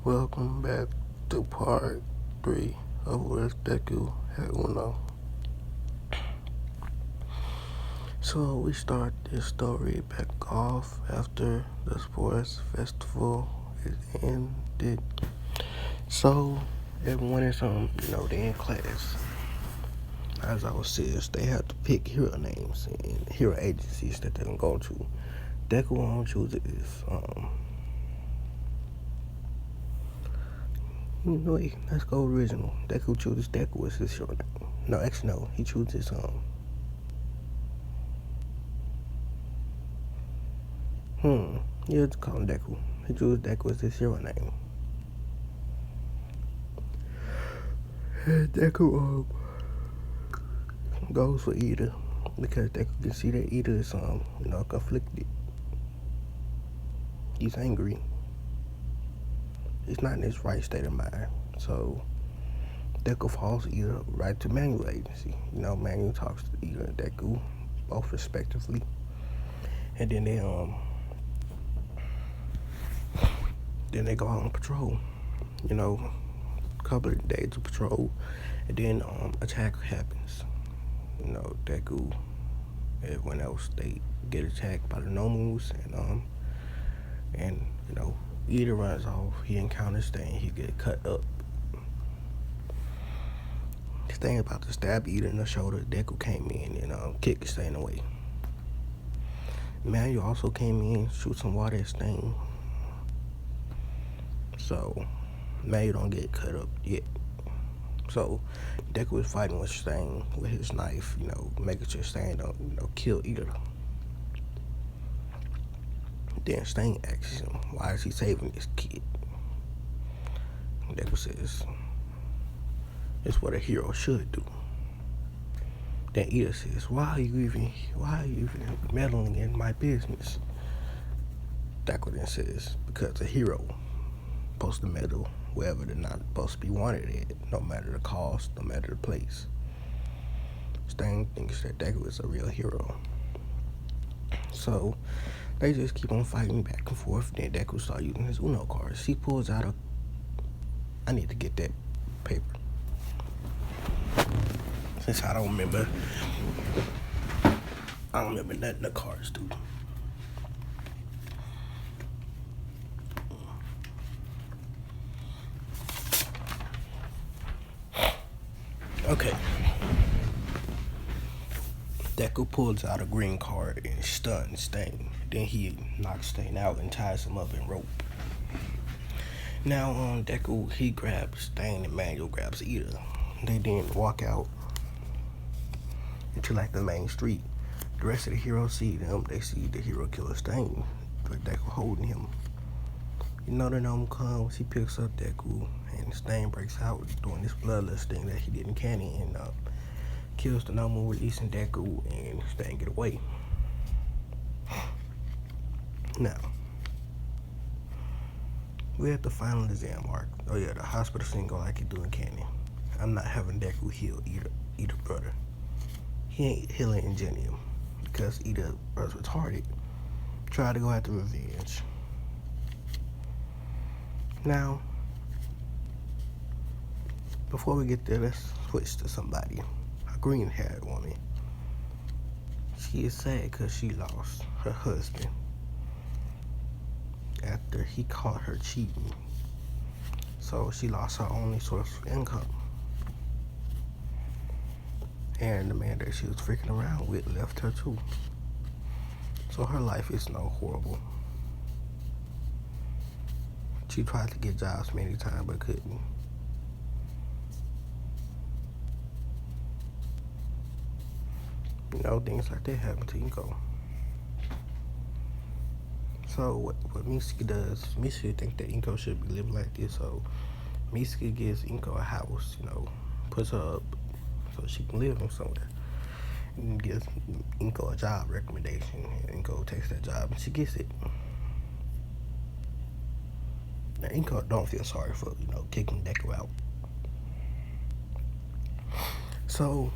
Welcome back to part 3 of Where's Deku at Uno. So we start this story back off after the sports festival is ended. So everyone is they in class. As I was says, they have to pick hero names and hero agencies that they can go to. Deku won't choose this. Let's go original. Deku chooses Deku as his hero name. No, actually no. He chooses Yeah, it's called Deku. He chooses Deku as his hero name. And Deku goes for Ida because Deku can see that Ida is conflicted. He's angry. He's not in his right state of mind. So Deku follows Ida right to Manual Agency. Manual talks to Ida and Deku, both respectively. And then they go on patrol. A couple of days of patrol, and then attack happens. Deku, everyone else, they get attacked by the Nomus, and Ida runs off. He encounters Stain. He get cut up. Stain about to stab Ida in the shoulder. Deku came in and kicked Stain away. Manual also came in, shoot some water at Stain. So Manual don't get cut up yet. So Deku is fighting with Stain with his knife, making sure Stain don't, kill Ida. Then Stain asks him, why is he saving this kid? Deku says, it's what a hero should do. Then Ida says, why are you even meddling in my business? Deku then says, because a hero supposed to meddle wherever they're not supposed to be wanted at, no matter the cost, no matter the place. Stain thinks that Deku is a real hero. So they just keep on fighting back and forth. Then Deku starts using his Uno cards. He pulls out I need to get that paper, since I don't remember nothing the cards do. Okay. Deku pulls out a green card and stuns Stain. Then he knocks Stain out and ties him up in rope. Now Deku, he grabs Stain and Manual grabs Ida. They then walk out into the main street. The rest of the heroes see them. They see the hero killer Stain, but Deku holding him. The gnome comes. He picks up Deku, and Stain breaks out doing this bloodlust thing that he did in Canny, and kills the gnome, releasing Deku, and Stain get away. Now we're at the final exam arc. Oh yeah, the hospital scene go like it do in Canny. I'm not having Deku heal Ida brother. He ain't healing Ingenium because Ida was retarded. Tried to go after revenge. Now, before we get there, let's switch to somebody. A green-haired woman. She is sad because she lost her husband after he caught her cheating. So she lost her only source of income. And the man that she was freaking around with left her too. So her life is horrible. She tried to get jobs many times but couldn't. Things like that happen to Inko. So what Mitsuki does, Mitsuki thinks that Inko should be living like this, so Mitsuki gives Inko a house, puts her up so she can live in somewhere. And gives Inko a job recommendation, and Inko takes that job and she gets it. Now Inko don't feel sorry for, kicking Deku out. So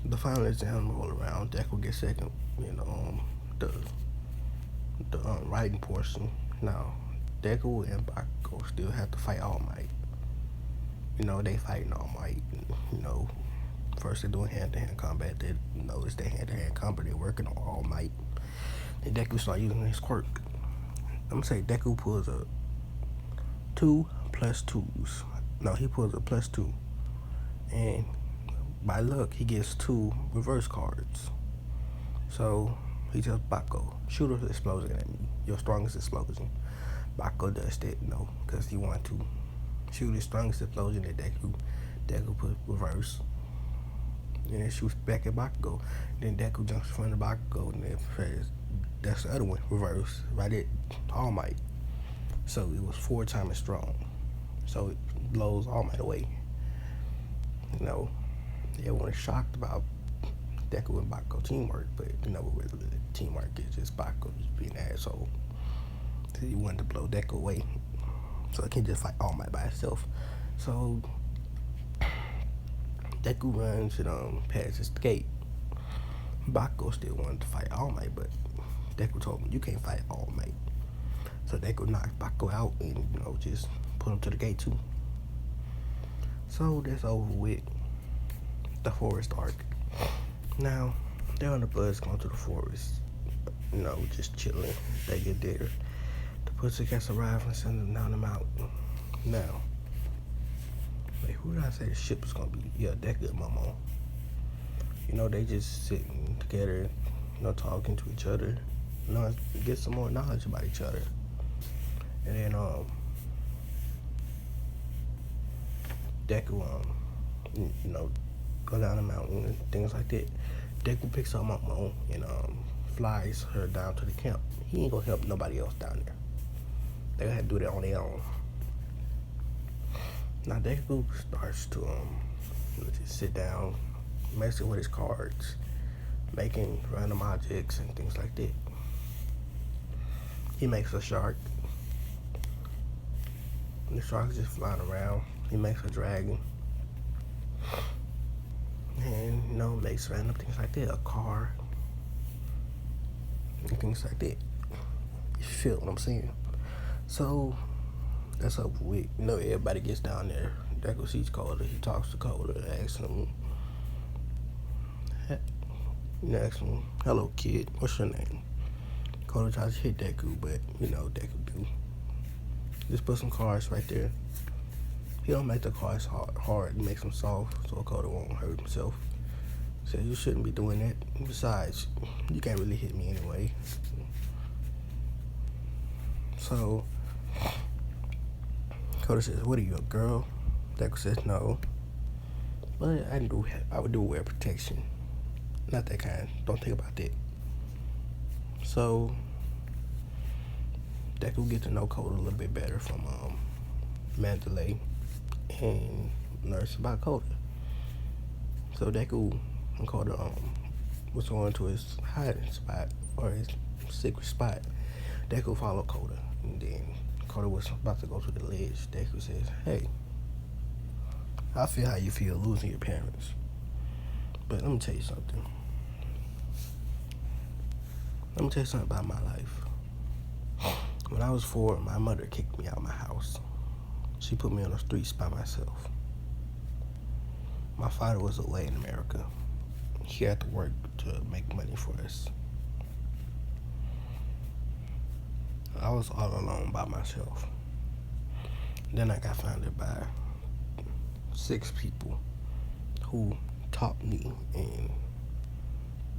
the final exam roll around, Deku gets second, the the writing portion. Now, Deku and Bakugo still have to fight All Might. They fighting All Might. You know, first they're doing hand-to-hand combat. They notice they hand-to-hand combat. They're working on All Might. And Deku start using his quirk. I'm gonna say Deku pulls a 2+2s. No, he pulls a +2, and by luck he gets 2 reverse cards. So he tells Bakugo, shoot an explosion at me, your strongest explosion. Bakugo does that, because he wants to shoot his strongest explosion at Deku. Deku put reverse, and then shoots back at Bakugo. Then Deku jumps in front of Bakugo, and then that's the other one, reverse, right at All Might. So it was 4 times as strong. So it blows All Might away. Everyone is shocked about Deku and Bakugo teamwork, but really teamwork is just Bakugo just being an asshole. He wanted to blow Deku away, so he can't just fight All Might by himself. So Deku runs and passes the gate. Bakugo still wanted to fight All Might, but Deku told him, you can't fight All Might. So Deku knocks Bakugo out and just put him to the gate too. So that's over with the forest arc. Now they're on the bus going to the forest, just chilling. They get there. The Pussycats arrive and send them down the mountain. Now, wait, who did I say the ship is gonna be? Yeah, Deku and Momo. They just sitting together, talking to each other, get some more knowledge about each other. And then Deku go down the mountain and things like that. Deku picks up Momo and flies her down to the camp. He ain't gonna help nobody else down there. They gonna have to do that on their own. Now Deku starts to just sit down, messing with his cards, making random objects and things like that. He makes a shark. And the shark is just flying around. He makes a dragon. And, makes random things like that. A car. And things like that. You feel what I'm saying? So, that's over with. Everybody gets down there. Deku sees Coda. He talks to Coda. Asks him, hello, kid. What's your name? Coda tries to hit Deku, but, Deku do. Just put some cards right there. He don't make the cards hard. He makes them soft so Coda won't hurt himself. Says you shouldn't be doing that. Besides, you can't really hit me anyway. So Coda says, what are you, a girl? Deku says no. But I would do wear protection. Not that kind. Don't think about that. So Deku get to know Coda a little bit better from Mandalay and learns about Coda. So Deku and Coda was going to his hiding spot or his secret spot. Deku followed Coda, and then Coda was about to go to the ledge. Deku says, hey, I feel how you feel losing your parents, but let me tell you something. Let me tell you something about my life. When I was 4, my mother kicked me out of my house. She put me on the streets by myself. My father was away in America. He had to work to make money for us. I was all alone by myself. Then I got founded by 6 people who taught me and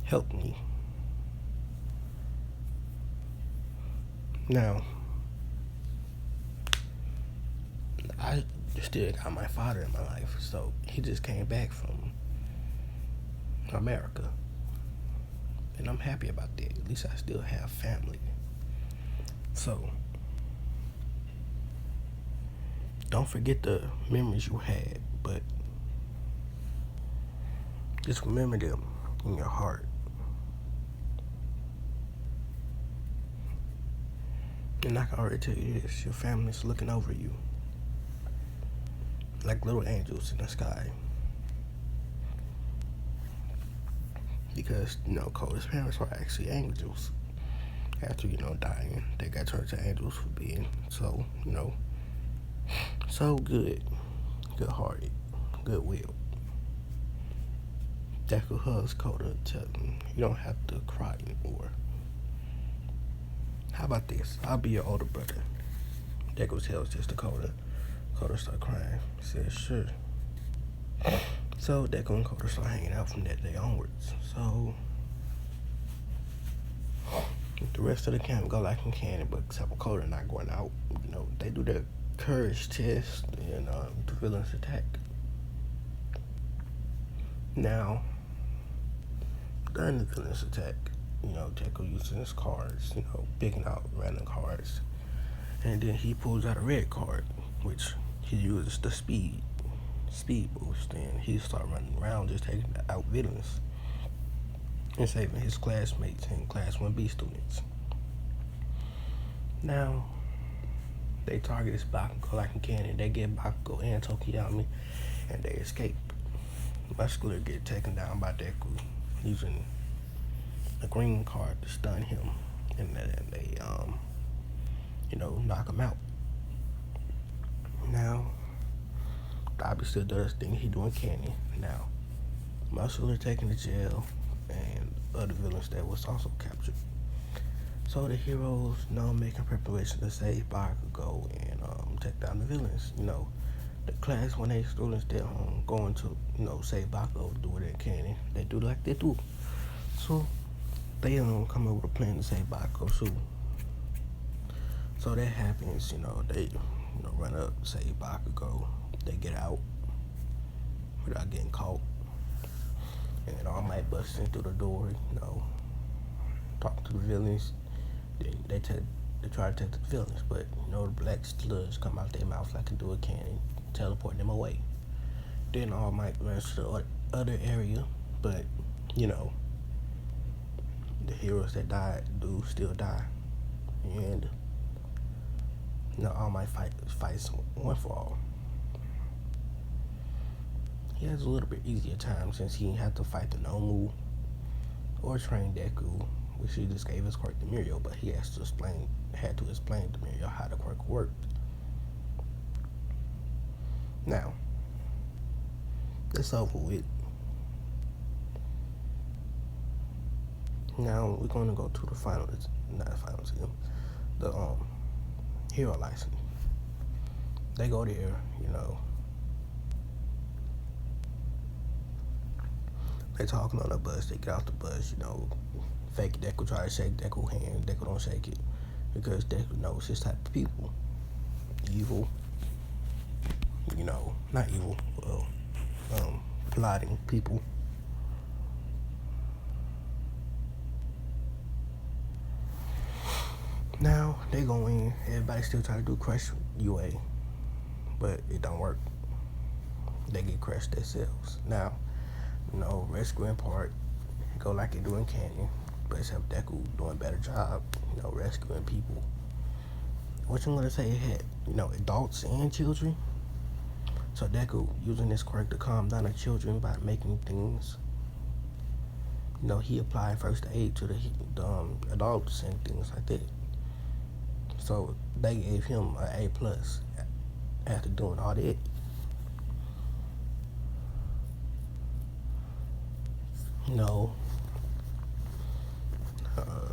helped me. Now, I still got my father in my life, so he just came back from America. And I'm happy about that. At least I still have family. So, don't forget the memories you had, but just remember them in your heart. And I can already tell you this, your family's looking over you like little angels in the sky. Because, Coda's parents were actually angels. After, dying, they got turned to angels for being so, so good hearted, good will. Deku hugs Koda and tells him, you don't have to cry anymore. How about this? I'll be your older brother. Deku tells this to Koda. Koda starts crying. He says, sure. So Deku and Koda start hanging out from that day onwards. So the rest of the camp go like in candy, but except for Koda not going out. They do their courage test and the villain's attack. Now, during the villain's attack, Deku using his cards, picking out random cards. And then he pulls out a red card, which he uses the speed boost, and he starts running around just taking out villains and saving his classmates and Class 1B students. Now, they target this Bakugo like in cannon. They get Bakugo and Tokiyami, and they escape. Muscular get taken down by Deku using a green card to stun him, and then they knock him out. Now, Dobby still does the thing he doing cannon. Now, Muscular taken to jail, and other villains that was also captured. So the heroes, making preparation to save Bakugo and take down the villains. The Class 1A students that going to, save Bakugo, do what they can. They do like they do. So they come up with a plan to save Bakugo too. So that happens, they run up, save Bakugo. They get out without getting caught. And All Might busts in through the door, talk to the villains. They try to take the villains, but the black sludge come out their mouth like a do a cannon, teleport them away. Then All Might runs to the other area, but the heroes that died do still die, and All Might fights one for all. He has a little bit easier time since he didn't have to fight the Nomu or train Deku, which he just gave his quirk to Mirio, but he had to explain to Mirio how the quirk worked. Now, it's over with. Now we're gonna go to the finals, not the finals, the hero license. They go there, they talking on the bus. They get off the bus, fake Deku try to shake Deku's hand. Deku don't shake it because Deku knows his type of people. Evil, not evil, plotting people. Now they go in. Everybody still try to do crush UA, but it don't work. They get crushed themselves. Now, rescuing part go like it doing Canyon, but except Deku doing a better job, rescuing people. What you gonna say it had, adults and children? So Deku using this quirk to calm down the children by making things. He applied first aid to the adults and things like that. So they gave him an A+ after doing all that.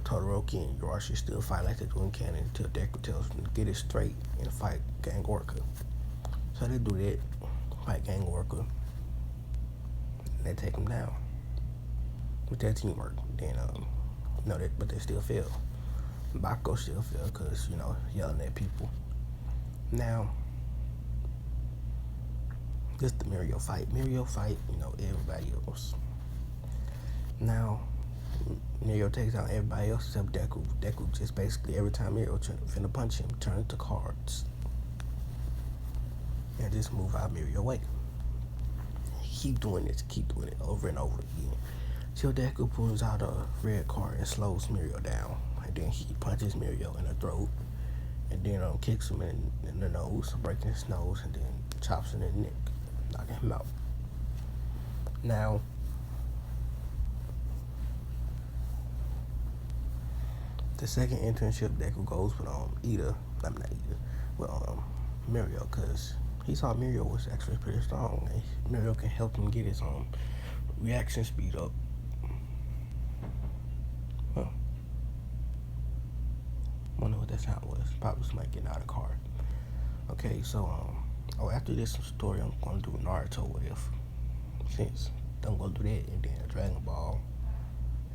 Todoroki and Yoshi still fight like they're doing canon until Deku tells them to get it straight and fight Gang Orca. So they do that, fight Gang Orca, and they take him down with their teamwork. Then, but they still fail. Bakugo still fail because, yelling at people. Now, this the Mirio fight. Everybody else. Now, Mirio takes out everybody else except Deku. Deku just basically every time Mirio finna punch him, turn it to cards. And just move out Mirio way. Keep doing it over and over again. Till Deku pulls out a red card and slows Mirio down. And then he punches Mirio in the throat. And then kicks him in the nose, breaking his nose, and then chops him in the neck, knocking him out. Now, The second internship Deku goes with Ida, I'm not Ida, with Mirio, cause he saw Mirio was actually pretty strong, and Mirio can help him get his reaction speed up. Huh. Wonder what that sound was. Probably somebody getting out of the car. Okay, so after this story, I'm gonna do Naruto with, since I'm gonna do that, and then Dragon Ball,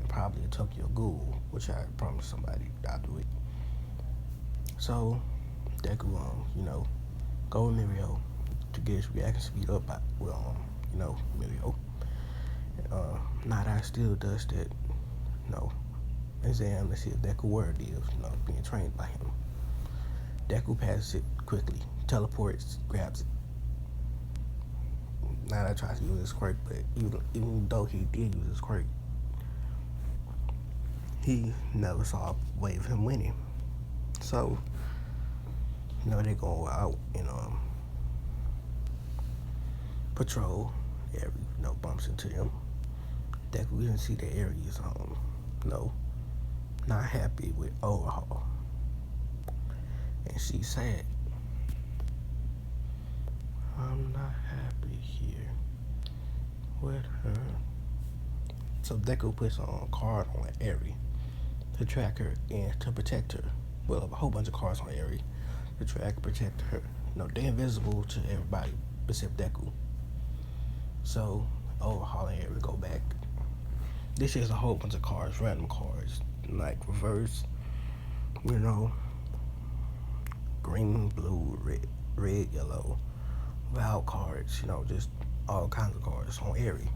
and probably a Tokyo Ghoul, which I promised somebody I'll do it. So Deku, go with Mirio to get his reaction speed up with Mirio. Nada still does that, exam to see if Deku word is, being trained by him. Deku passes it quickly, teleports, grabs it. Nada tries to use his quirk, but even though he did use his quirk, he never saw a way of him winning. So, they go out and patrol. Eri, bumps into him. Deku didn't see that Eri is not happy with Overhaul, and she's sad. I'm not happy here with her. So Deku puts on a card on Eri to track her and to protect her. Well, a whole bunch of cards on Eri to track and protect her. They're invisible to everybody except Deku. So Overhaul and Eri go back. This is a whole bunch of cards, random cards, like reverse, green, blue, red, yellow, Val cards, just all kinds of cards on Eri.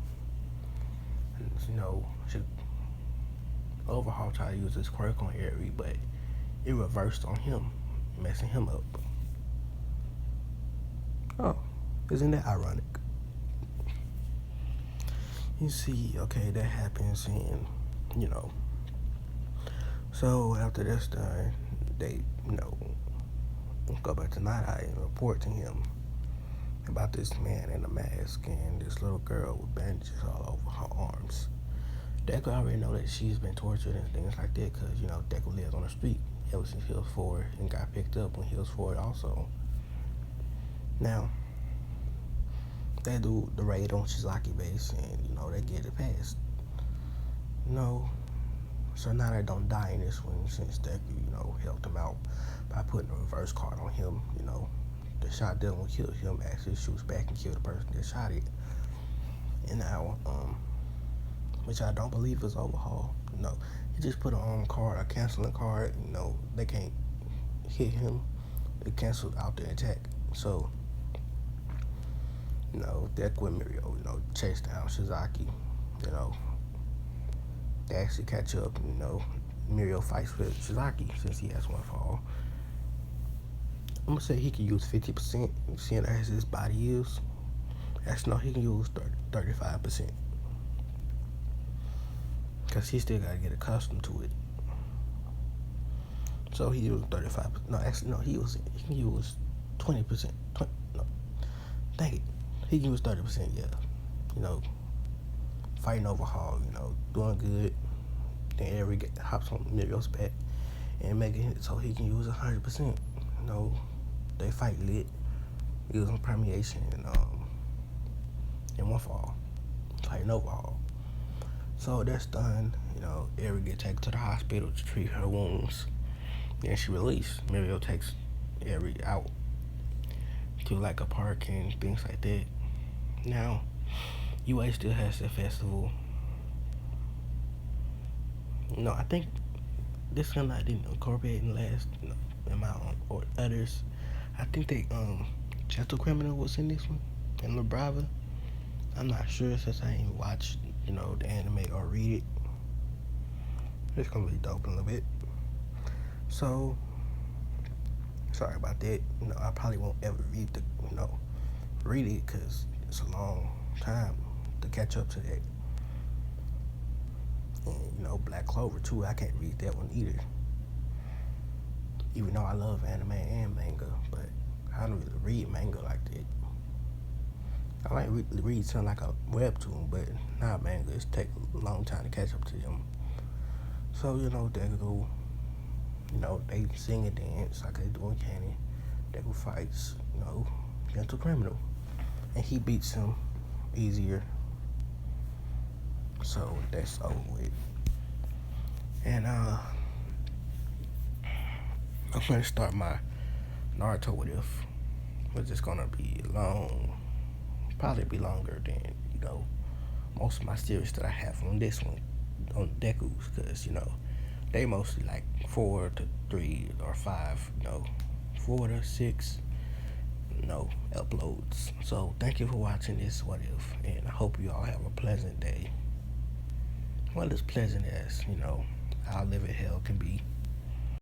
And, should Overhaul try to use this quirk on Eri, but it reversed on him, messing him up. Oh, isn't that ironic? You see, okay, that happens, and so after that's done, they go back to Night Eye and report to him about this man in a mask and this little girl with bandages all over her arms. Deku already know that she's been tortured and things like that, because Deku lives on the street ever since he was 4 and got picked up when he was 4 also. Now, they do the raid on Shizaki base, and they get it passed. So now they don't die in this one, since Deku helped him out by putting a reverse card on him. The shot doesn't kill him, actually shoots back and kill the person that shot it. And now, which I don't believe is Overhaul. He just put a card, a canceling card. They can't hit him. It canceled out the attack. So, Deku and Mirio, chase down Shizaki. They actually catch up. Mirio fights with Shizaki since he has one fall. I'm gonna say he can use 50%, seeing as his body is. Actually, no, he can use 35%. Because he still gotta get accustomed to it. So he used 35%. No, actually, no, he can use 20%. No, dang it. He can use 30%, yeah. Fighting Overhaul, doing good. Then Eri hops on Mirio's back and making it so he can use 100%. They fight lit, using permeation and one fall, fighting Overhaul. So that's done. Eri gets taken to the hospital to treat her wounds. Then she released. Mirio takes Eri out to like a park and things like that. Now, UA still has their festival. I think this one I didn't incorporate in last in my or others. I think they Gentle Criminal was in this one, and La Brava. I'm not sure since I ain't watched the anime or read it. It's gonna be dope in a little bit. So sorry about that. I probably won't ever read it because it's a long time to catch up to that. And Black Clover too. I can't read that one either. Even though I love anime and manga, but I don't really read manga like that. I might read something like a webtoon, but not manga. It takes a long time to catch up to them. So Deku They sing and dance like they do in Cannon. Deku fights, gentle criminal. And he beats him easier. So that's over with. And I'm gonna start my Naruto with if. But it's gonna be long. Probably be longer than, most of my series that I have on this one on Deku's, because they mostly like 4 to 3 or 5, 4 to 6, uploads. So thank you for watching this What If, and I hope you all have a pleasant day. Well, as pleasant as, I'll live it hell can be.